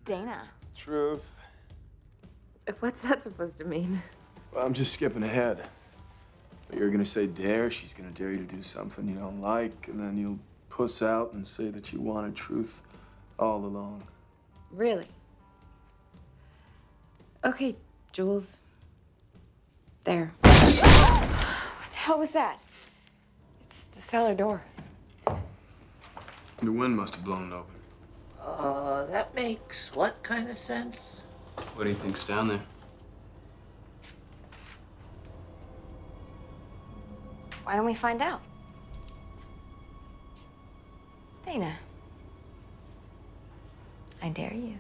Dana. Truth. What's that supposed to mean? Well, I'm just skipping ahead. But you're gonna say dare, she's gonna dare you to do something you don't like, and then you'll puss out and say that you wanted truth all along. Really? Okay, Jules. There. What the hell was that? It's the cellar door. The wind must have blown it open. That makes what kind of sense? What do you think's down there? Why don't we find out? Dana. I dare you.